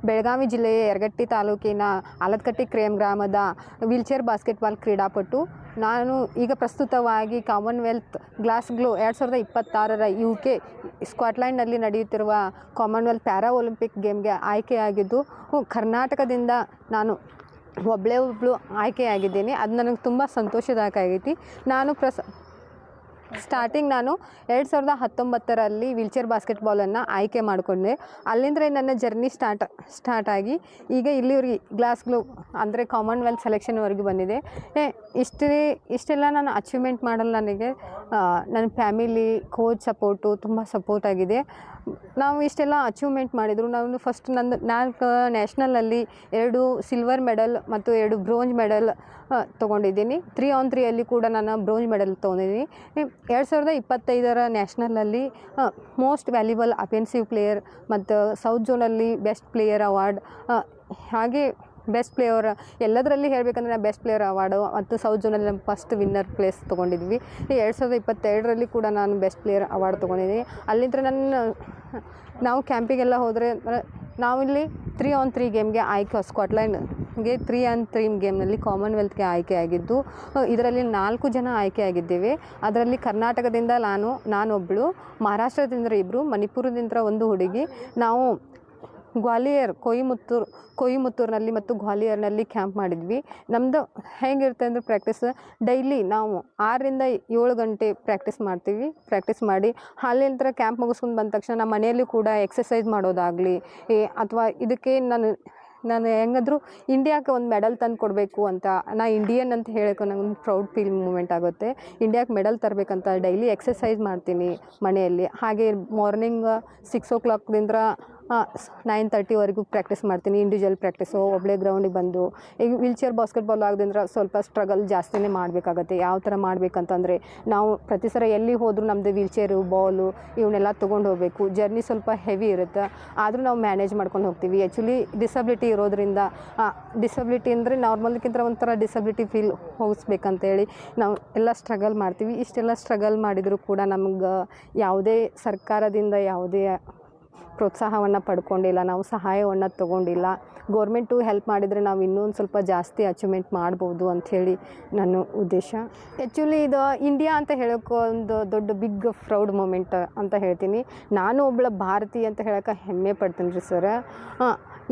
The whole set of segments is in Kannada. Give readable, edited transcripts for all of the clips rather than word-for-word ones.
ಬೆಳಗಾವಿ ಜಿಲ್ಲೆಯ ಯರಗಟ್ಟಿ ತಾಲೂಕಿನ ಆಲದಕಟ್ಟಿ ಗ್ರಾಮದ ವೀಲ್ಚೇರ್ ಬಾಸ್ಕೆಟ್ಬಾಲ್ ಕ್ರೀಡಾಪಟು. ನಾನು ಈಗ ಪ್ರಸ್ತುತವಾಗಿ ಕಾಮನ್ವೆಲ್ತ್ ಗ್ಲಾಸ್ಗೋ 2026ರ UK ಸ್ಕಾಟ್ಲೆಂಡ್ನಲ್ಲಿ ನಡೆಯುತ್ತಿರುವ ಕಾಮನ್ವೆಲ್ತ್ ಪ್ಯಾರಾ ಒಲಿಂಪಿಕ್ ಗೇಮ್ಗೆ ಆಯ್ಕೆಯಾಗಿದ್ದು, ಕರ್ನಾಟಕದಿಂದ ನಾನು ಒಬ್ಬಳು ಆಯ್ಕೆಯಾಗಿದ್ದೀನಿ. ಅದು ನನಗೆ ತುಂಬ ಸಂತೋಷದಾಯಕ ಆಗೈತಿ. ನಾನು ನಾನು 2019ರಲ್ಲಿ ವೀಲ್ಚೇರ್ ಬಾಸ್ಕೆಟ್ಬಾಲನ್ನು ಆಯ್ಕೆ ಮಾಡಿಕೊಂಡೆ. ಅಲ್ಲಿಂದ ನನ್ನ ಜರ್ನಿ ಸ್ಟಾರ್ಟ್ ಆಗಿ ಈಗ ಇಲ್ಲಿವರೆಗೆ ಗ್ಲಾಸ್ಗೋ ಅಂದರೆ ಕಾಮನ್ವೆಲ್ತ್ ಸೆಲೆಕ್ಷನ್ವರೆಗೂ ಬಂದಿದೆ. ಇಷ್ಟೆಲ್ಲ ನಾನು ಅಚೀವ್ಮೆಂಟ್ ಮಾಡಲು ನನಗೆ ನನ್ನ ಫ್ಯಾಮಿಲಿ, ಕೋಚ್ ಸಪೋರ್ಟು ತುಂಬ ಸಪೋರ್ಟ್ ಆಗಿದೆ. ನಾವು ಇಷ್ಟೆಲ್ಲ ಅಚೀವ್ಮೆಂಟ್ ಮಾಡಿದರು. ನಾನು ಫಸ್ಟ್ ನಾನು ನ್ಯಾಷನಲಲ್ಲಿ 2 ಸಿಲ್ವರ್ ಮೆಡಲ್ ಮತ್ತು 2 ಬ್ರೋಂಜ್ ಮೆಡಲ್ ತೊಗೊಂಡಿದ್ದೀನಿ. 3on3 ಕೂಡ ನಾನು ಬ್ರೋಂಜ್ ಮೆಡಲ್ ತೊಗೊಂಡಿದ್ದೀನಿ. 2025ರ ನ್ಯಾಷನಲಲ್ಲಿ ಮೋಸ್ಟ್ ವ್ಯಾಲ್ಯುಬಲ್ ಅಫೆನ್ಸಿವ್ ಪ್ಲೇಯರ್ ಮತ್ತು ಸೌತ್ ಝೋನಲ್ಲಿ ಬೆಸ್ಟ್ ಪ್ಲೇಯರ್ ಅವಾರ್ಡ್, ಹಾಗೆ ಬೆಸ್ಟ್ ಪ್ಲೇಯರ್ ಎಲ್ಲದರಲ್ಲಿ ಹೇಳಬೇಕಂದ್ರೆ ನಾನು ಬೆಸ್ಟ್ ಪ್ಲೇಯರ್ ಅವಾರ್ಡು ಮತ್ತು ಸೌತ್ ಝೋನಲ್ಲಿ ನಮ್ಮ ಫಸ್ಟ್ ವಿನ್ನರ್ ಪ್ಲೇಸ್ ತೊಗೊಂಡಿದ್ವಿ. 2022ರಲ್ಲಿ ಕೂಡ ನಾನು ಬೆಸ್ಟ್ ಪ್ಲೇಯರ್ ಅವಾರ್ಡ್ ತೊಗೊಂಡಿದ್ದೀನಿ. ಅಲ್ಲಿಂದ ನಾವು ಕ್ಯಾಂಪಿಗೆಲ್ಲ ಹೋದರೆ ನಾವಿಲ್ಲಿ 3on3 ಗೇಮ್ಗೆ ಸ್ಕಾಟ್ಲೆಂಡ್ಗೆ 3on3 ಗೇಮ್ನಲ್ಲಿ ಕಾಮನ್ವೆಲ್ತ್ಗೆ ಆಯ್ಕೆಯಾಗಿದ್ದು, ಇದರಲ್ಲಿ 4 ಜನ ಆಯ್ಕೆಯಾಗಿದ್ದೇವೆ. ಅದರಲ್ಲಿ ಕರ್ನಾಟಕದಿಂದ ನಾನೊಬ್ಬಳು, ಮಹಾರಾಷ್ಟ್ರದಿಂದ 2, ಮಣಿಪುರದಿಂದ 1 ಹುಡುಗಿ. ನಾವು ಗ್ವಾಲಿಯರ್, ಕೊಯಿಮತ್ತೂರಿನಲ್ಲಿ ಮತ್ತು ಗ್ವಾಲಿಯರ್ನಲ್ಲಿ ಕ್ಯಾಂಪ್ ಮಾಡಿದ್ವಿ. ನಮ್ಮದು ಹೇಗಿರುತ್ತೆ ಅಂದರೆ ಪ್ರಾಕ್ಟೀಸ್ ಡೈಲಿ ನಾವು 6ರಿಂದ 7 ಗಂಟೆ ಪ್ರಾಕ್ಟೀಸ್ ಮಾಡಿ ಅಲ್ಲಿಂದ ಕ್ಯಾಂಪ್ ಮುಗಿಸ್ಕೊಂಡು ಬಂದ ತಕ್ಷಣ ನಮ್ಮ ಮನೆಯಲ್ಲಿ ಕೂಡ ಎಕ್ಸಸೈಸ್ ಮಾಡೋದಾಗಲಿ, ಅಥವಾ ಇದಕ್ಕೆ ನಾನು ಹೆಂಗಾದರೂ ಇಂಡಿಯಾಕ್ಕೆ ಒಂದು ಮೆಡಲ್ ತಂದು ಕೊಡಬೇಕು ಅಂತ, ನಾನು ಇಂಡಿಯನ್ ಅಂತ ಹೇಳೋಕೆ ನನಗೊಂದು ಪ್ರೌಡ್ ಫೀಲ್ ಮೂಮೆಂಟ್ ಆಗುತ್ತೆ. ಇಂಡಿಯಾಕ್ಕೆ ಮೆಡಲ್ ತರಬೇಕಂತ ಡೈಲಿ ಎಕ್ಸಸೈಸ್ ಮಾಡ್ತೀನಿ ಮನೆಯಲ್ಲಿ. ಹಾಗೆ ಮಾರ್ನಿಂಗ್ 6 o'clockದಿಂದ 9:30ವರೆಗೂ ಪ್ರಾಕ್ಟೀಸ್ ಮಾಡ್ತೀನಿ. ಇಂಡಿವಿಜುವಲ್ ಪ್ರಾಕ್ಟೀಸು, ಒಬ್ಬಳೇ ಗ್ರೌಂಡಿಗೆ ಬಂದು. ಈಗ ವೀಲ್ಚೇರ್ ಬಾಸ್ಕೆಟ್ಬಾಲ್ ಆಗೋದ್ರಿಂದ ಸ್ವಲ್ಪ ಸ್ಟ್ರಗಲ್ ಜಾಸ್ತಿನೇ ಮಾಡಬೇಕಾಗತ್ತೆ. ಯಾವ ಥರ ಮಾಡಬೇಕಂತಂದರೆ, ನಾವು ಪ್ರತಿ ಸಲ ಎಲ್ಲಿ ಹೋದರೂ ನಮ್ಮದು ವೀಲ್ಚೇರು, ಬಾಲು ಇವನ್ನೆಲ್ಲ ತೊಗೊಂಡು ಹೋಗಬೇಕು. ಜರ್ನಿ ಸ್ವಲ್ಪ ಹೆವಿ ಇರುತ್ತೆ, ಆದರೂ ನಾವು ಮ್ಯಾನೇಜ್ ಮಾಡ್ಕೊಂಡು ಹೋಗ್ತೀವಿ. ಆ್ಯಕ್ಚುಲಿ ಡಿಸಬಿಲಿಟಿ ಇರೋದ್ರಿಂದ, ಡಿಸಬಿಲಿಟಿ ಅಂದರೆ ನಾರ್ಮಲ್ಗಿಂತ ಒಂಥರ ಡಿಸಬಿಲಿಟಿ ಫೀಲ್ ಹೋಗಿಸ್ಬೇಕಂತೇಳಿ ನಾವು ಎಲ್ಲ ಸ್ಟ್ರಗಲ್ ಮಾಡ್ತೀವಿ. ಇಷ್ಟೆಲ್ಲ ಸ್ಟ್ರಗಲ್ ಮಾಡಿದರೂ ಕೂಡ ನಮ್ಗೆ ಯಾವುದೇ ಸರ್ಕಾರದಿಂದ ಯಾವುದೇ ಪ್ರೋತ್ಸಾಹವನ್ನು ಪಡ್ಕೊಂಡಿಲ್ಲ, ನಾವು ಸಹಾಯವನ್ನು ತೊಗೊಂಡಿಲ್ಲ. ಗೋರ್ಮೆಂಟು ಹೆಲ್ಪ್ ಮಾಡಿದರೆ ನಾವು ಇನ್ನೊಂದು ಸ್ವಲ್ಪ ಜಾಸ್ತಿ ಅಚೀವ್ಮೆಂಟ್ ಮಾಡ್ಬೋದು ಅಂಥೇಳಿ ನನ್ನ ಉದ್ದೇಶ. ಆ್ಯಕ್ಚುಲಿ ಇದು ಇಂಡಿಯಾ ಅಂತ ಹೇಳೋಕೆ ಒಂದು ದೊಡ್ಡ ಬಿಗ್ ಪ್ರೌಡ್ ಮೂಮೆಂಟ್ ಅಂತ ಹೇಳ್ತೀನಿ. ನಾನು ಒಬ್ಬಳ ಭಾರತೀಯ ಅಂತ ಹೇಳೋಕೆ ಹೆಮ್ಮೆ ಪಡ್ತೀನಿ ರೀ ಸರ್.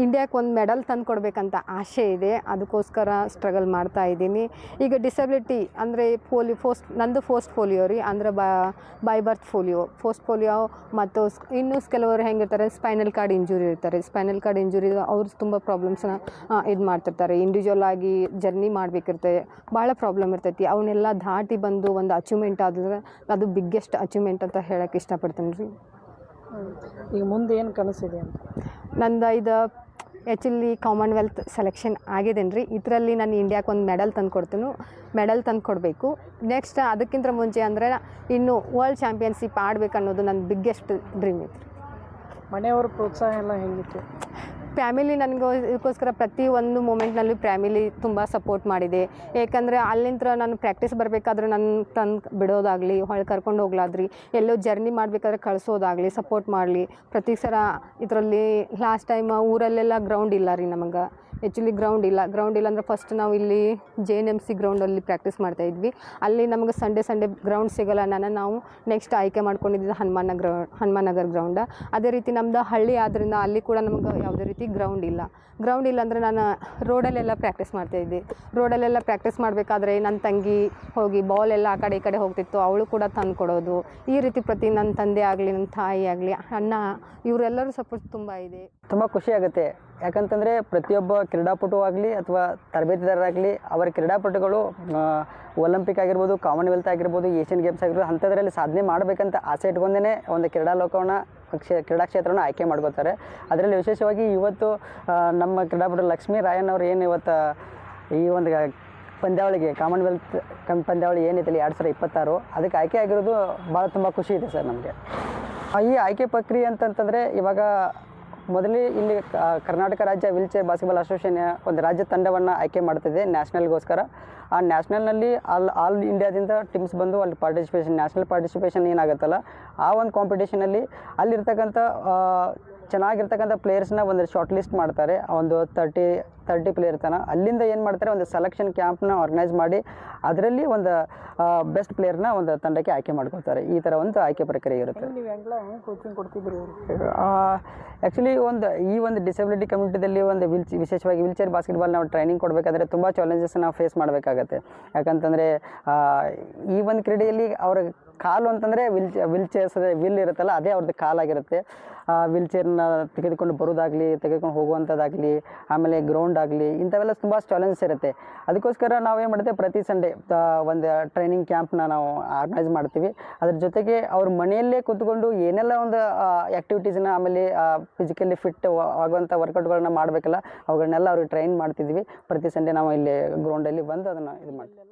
ಇಂಡಿಯಾಕ್ಕೆ ಒಂದು ಮೆಡಲ್ ತಂದು ಕೊಡಬೇಕಂತ ಆಸೆ ಇದೆ, ಅದಕ್ಕೋಸ್ಕರ ಸ್ಟ್ರಗಲ್ ಮಾಡ್ತಾ ಇದ್ದೀನಿ. ಈಗ ಡಿಸಬಿಲಿಟಿ ಅಂದರೆ ನಂದು ಫೋಸ್ಟ್ ಪೋಲಿಯೋ ರೀ, ಅಂದರೆ ಬೈ ಬರ್ತ್ ಪೋಲಿಯೋ ಮತ್ತು ಇನ್ನೂ ಕೆಲವರು ಹೆಂಗಿರ್ತಾರೆ, ಸ್ಪೈನಲ್ ಕಾರ್ಡ್ ಇಂಜುರಿ ಇರ್ತಾರೆ. ಸ್ಪೈನಲ್ ಕಾರ್ಡ್ ಇಂಜುರಿ ಅವ್ರು ತುಂಬ ಪ್ರಾಬ್ಲಮ್ಸ್ನ ಇದು ಮಾಡ್ತಿರ್ತಾರೆ. ಇಂಡಿವಿಜುವಲ್ ಆಗಿ ಜರ್ನಿ ಮಾಡಬೇಕಿರ್ತದೆ, ಭಾಳ ಪ್ರಾಬ್ಲಮ್ ಇರ್ತೈತಿ. ಅವನ್ನೆಲ್ಲ ದಾಟಿ ಬಂದು ಒಂದು ಅಚೀವ್ಮೆಂಟ್ ಆದರೆ ಅದು ಬಿಗ್ಗೆಸ್ಟ್ ಅಚೀವ್ಮೆಂಟ್ ಅಂತ ಹೇಳೋಕ್ಕೆ ಇಷ್ಟಪಡ್ತೀನಿ ರೀ. ಈಗ ಮುಂದೆ ಏನು ಕನಸಿದೆ ಅಂತ? ನಂದು ಇದು ಆ್ಯಕ್ಚುಲಿ ಕಾಮನ್ವೆಲ್ತ್ ಸೆಲೆಕ್ಷನ್ ಆಗಿದ್ದೇನೆ ರೀ. ಇದರಲ್ಲಿ ನಾನು ಇಂಡಿಯಾಕ್ಕೆ ಒಂದು ಮೆಡಲ್ ತಂದು ಕೊಡಬೇಕು. ನೆಕ್ಸ್ಟ್ ಅದಕ್ಕಿಂತ ಮುಂಚೆ ಅಂದರೆ ಇನ್ನು ವರ್ಲ್ಡ್ ಚಾಂಪಿಯನ್ಶಿಪ್ ಆಡಬೇಕನ್ನೋದು ನನ್ನ ಬಿಗ್ಗೆಸ್ಟ್ ಡ್ರೀಮ್ ಇತ್ತು. ಮನೆಯವ್ರ ಪ್ರೋತ್ಸಾಹ ಎಲ್ಲ ಹೆಂಗಿತ್ತು? ಫ್ಯಾಮಿಲಿ ಇದಕ್ಕೋಸ್ಕರ ಪ್ರತಿಯೊಂದು ಮೂಮೆಂಟ್ನಲ್ಲೂ ಫ್ಯಾಮಿಲಿ ತುಂಬ ಸಪೋರ್ಟ್ ಮಾಡಿದೆ. ಏಕೆಂದರೆ ಅಲ್ಲಿಂದ ನಾನು ಪ್ರಾಕ್ಟೀಸ್ ಬರಬೇಕಾದ್ರೆ ನನ್ನ ತಂದು ಬಿಡೋದಾಗಲಿ, ಕರ್ಕೊಂಡು ಹೋಗ್ಲಾದ್ರಿ, ಎಲ್ಲೋ ಜರ್ನಿ ಮಾಡಬೇಕಾದ್ರೆ ಕಳಿಸೋದಾಗಲಿ, ಸಪೋರ್ಟ್ ಮಾಡಲಿ. ಪ್ರತಿ ಸಲ ಇದರಲ್ಲಿ ಲಾಸ್ಟ್ ಟೈಮ್ ಊರಲ್ಲೆಲ್ಲ ಗ್ರೌಂಡ್ ಇಲ್ಲ ರೀ ನಮಗೆ. ಆ್ಯಕ್ಚುಲಿ ಗ್ರೌಂಡ್ ಇಲ್ಲ ಅಂದರೆ ಫಸ್ಟ್ ನಾವು ಇಲ್ಲಿ JNMC ಗ್ರೌಂಡಲ್ಲಿ ಪ್ರಾಕ್ಟೀಸ್ ಮಾಡ್ತಾಯಿದ್ವಿ. ಅಲ್ಲಿ ನಮಗೆ ಸಂಡೇ ಗ್ರೌಂಡ್ ಸಿಗೋಲ್ಲ. ನಾವು ನೆಕ್ಸ್ಟ್ ಆಯ್ಕೆ ಮಾಡ್ಕೊಂಡಿದ್ದು ಹನುಮಾನ್ ನಗರ್ ಗ್ರೌಂಡ. ಅದೇ ರೀತಿ ನಮ್ಮದು ಹಳ್ಳಿ ಆದ್ದರಿಂದ ಅಲ್ಲಿ ಕೂಡ ನಮಗೆ ಯಾವುದೇ ರೀತಿ ಗ್ರೌಂಡ್ ಇಲ್ಲ ಅಂದರೆ ನಾನು ರೋಡಲ್ಲೆಲ್ಲ ಪ್ರಾಕ್ಟೀಸ್ ಮಾಡ್ತಾಯಿದ್ದೆ. ರೋಡಲ್ಲೆಲ್ಲ ಪ್ರಾಕ್ಟೀಸ್ ಮಾಡಬೇಕಾದ್ರೆ ನನ್ನ ತಂಗಿ ಹೋಗಿ ಬಾಲೆಲ್ಲ ಆ ಕಡೆ ಈ ಕಡೆ ಹೋಗ್ತಿತ್ತು, ಅವಳು ಕೂಡ ತಂದು ಕೊಡೋದು. ಈ ರೀತಿ ನನ್ನ ತಂದೆ ಆಗಲಿ, ನನ್ನ ತಾಯಿ ಆಗಲಿ, ಅಣ್ಣ, ಇವರೆಲ್ಲರೂ ಸಪೋರ್ಟ್ ತುಂಬ ಇದೆ. ತುಂಬ ಖುಷಿಯಾಗುತ್ತೆ. ಯಾಕಂತಂದರೆ ಪ್ರತಿಯೊಬ್ಬ ಕ್ರೀಡಾಪಟು ಆಗಲಿ ಅಥವಾ ತರಬೇತಿದಾರರಾಗಲಿ, ಅವರ ಕ್ರೀಡಾಪಟುಗಳು ಒಲಿಂಪಿಕ್ ಆಗಿರ್ಬೋದು, ಕಾಮನ್ವೆಲ್ತ್ ಆಗಿರ್ಬೋದು, ಏಷ್ಯನ್ ಗೇಮ್ಸ್ ಆಗಿರ್ಬೋದು, ಅಂಥದ್ರಲ್ಲಿ ಸಾಧನೆ ಮಾಡಬೇಕಂತ ಆಸೆ ಇಟ್ಕೊಂಡೇ ಒಂದು ಕ್ರೀಡಾ ಕ್ಷೇತ್ರವನ್ನು ಆಯ್ಕೆ ಮಾಡ್ಕೋತಾರೆ. ಅದರಲ್ಲಿ ವಿಶೇಷವಾಗಿ ಇವತ್ತು ನಮ್ಮ ಕ್ರೀಡಾಪಟು ಲಕ್ಷ್ಮೀ ರಾಯಣ್ಣ ಅವರು ಏನು ಇವತ್ತು ಈ ಒಂದು ಪಂದ್ಯಾವಳಿಗೆ ಕಾಮನ್ವೆಲ್ತ್ ಪಂದ್ಯಾವಳಿ ಏನೈತಲ್ಲ 2026 ಅದಕ್ಕೆ ಆಯ್ಕೆ ಆಗಿರೋದು ಭಾಳ ತುಂಬ ಖುಷಿ ಇದೆ ಸರ್ ನಮಗೆ. ಈ ಆಯ್ಕೆ ಪ್ರಕ್ರಿಯೆ ಅಂತಂತಂದರೆ ಇವಾಗ ಮೊದಲೇ ಇಲ್ಲಿ ಕರ್ನಾಟಕ ರಾಜ್ಯ ವೀಲ್ಚೇರ್ ಬಾಸ್ಕೆಟ್ಬಾಲ್ ಅಸೋಸಿಯೇಷನ್ ಒಂದು ರಾಜ್ಯ ತಂಡವನ್ನು ಆಯ್ಕೆ ಮಾಡ್ತಿದೆ ನ್ಯಾಷನಲ್ಗೋಸ್ಕರ. ಆ ನ್ಯಾಷನಲ್ನಲ್ಲಿ ಆಲ್ ಇಂಡಿಯಾದಿಂದ ಟೀಮ್ಸ್ ಬಂದು ಅಲ್ಲಿ ನ್ಯಾಷನಲ್ ಪಾರ್ಟಿಸಿಪೇಷನ್ ಏನಾಗುತ್ತಲ್ಲ, ಆ ಒಂದು ಕಾಂಪಿಟೇಷನಲ್ಲಿ ಅಲ್ಲಿರ್ತಕ್ಕಂಥ ಚೆನ್ನಾಗಿರ್ತಕ್ಕಂಥ ಪ್ಲೇಯರ್ಸ್ನ ಒಂದು ಶಾರ್ಟ್ ಲಿಸ್ಟ್ ಮಾಡ್ತಾರೆ, ಒಂದು 30 ಪ್ಲೇಯರ್ ತನಕ. ಅಲ್ಲಿಂದ ಏನು ಮಾಡ್ತಾರೆ, ಒಂದು ಸೆಲೆಕ್ಷನ್ ಕ್ಯಾಂಪ್ನ ಆರ್ಗನೈಸ್ ಮಾಡಿ ಅದರಲ್ಲಿ ಒಂದು ಬೆಸ್ಟ್ ಪ್ಲೇಯರ್ನ ಒಂದು ತಂಡಕ್ಕೆ ಆಯ್ಕೆ ಮಾಡ್ಕೊಳ್ತಾರೆ. ಈ ಥರ ಒಂದು ಆಯ್ಕೆ ಪ್ರಕ್ರಿಯೆ ಇರುತ್ತೆ. ನೀವು ಹೆಂಗೆ ಕೋಚಿಂಗ್ ಕೊಡ್ತಿದ್ರಿ ಆ್ಯಕ್ಚುಲಿ ಈ ಒಂದು ಡಿಸಬಿಲಿಟಿ ಕಮ್ಯುನಿಟಿದಲ್ಲಿ ಒಂದು ವಿಶೇಷವಾಗಿ ವೀಲ್ಚೇರ್ ಬಾಸ್ಕೆಟ್ಬಾಲ್ ನಾವು ಟ್ರೈನಿಂಗ್ ಕೊಡಬೇಕಾದ್ರೆ ತುಂಬ ಚಾಲೆಂಜಸ್ ನಾವು ಫೇಸ್ ಮಾಡಬೇಕಾಗತ್ತೆ. ಯಾಕಂತಂದರೆ ಈ ಒಂದು ಕ್ರೀಡೆಯಲ್ಲಿ ಅವರ ಕಾಲು ಅಂತಂದರೆ ವಿಲ್ ಇರುತ್ತಲ್ಲ, ಅದೇ ಅವ್ರದ್ದು ಕಾಲಾಗಿರುತ್ತೆ. ವೀಲ್ಚೇರ್ನ ತೆಗೆದುಕೊಂಡು ಬರೋದಾಗಲಿ, ತೆಗೆದುಕೊಂಡು ಹೋಗುವಂಥದ್ದಾಗಲಿ, ಆಮೇಲೆ ಗ್ರೌಂಡ್ ಆಗಲಿ, ಇಂಥವೆಲ್ಲ ತುಂಬ ಚಾಲೆಂಜಸ್ ಇರುತ್ತೆ. ಅದಕ್ಕೋಸ್ಕರ ನಾವೇನು ಮಾಡ್ತೇವೆ, ಪ್ರತಿ ಸಂಡೇ ಒಂದು ಟ್ರೈನಿಂಗ್ ಕ್ಯಾಂಪ್ನ ನಾವು ಆರ್ಗನೈಸ್ ಮಾಡ್ತೀವಿ. ಅದ್ರ ಜೊತೆಗೆ ಅವ್ರ ಮನೆಯಲ್ಲೇ ಕೂತ್ಕೊಂಡು ಏನೆಲ್ಲ ಒಂದು ಆ್ಯಕ್ಟಿವಿಟೀಸ್ನ, ಆಮೇಲೆ ಫಿಸಿಕಲಿ ಫಿಟ್ ಆಗುವಂಥ ವರ್ಕೌಟ್ಗಳನ್ನ ಮಾಡಬೇಕಲ್ಲ, ಅವುಗಳನ್ನೆಲ್ಲ ಅವ್ರಿಗೆ ಟ್ರೈನ್ ಮಾಡ್ತಿದ್ವಿ. ಪ್ರತಿ ಸಂಡೇ ನಾವು ಇಲ್ಲಿ ಗ್ರೌಂಡಲ್ಲಿ ಬಂದು ಅದನ್ನು ಇದು ಮಾಡ್ತೀವಿ.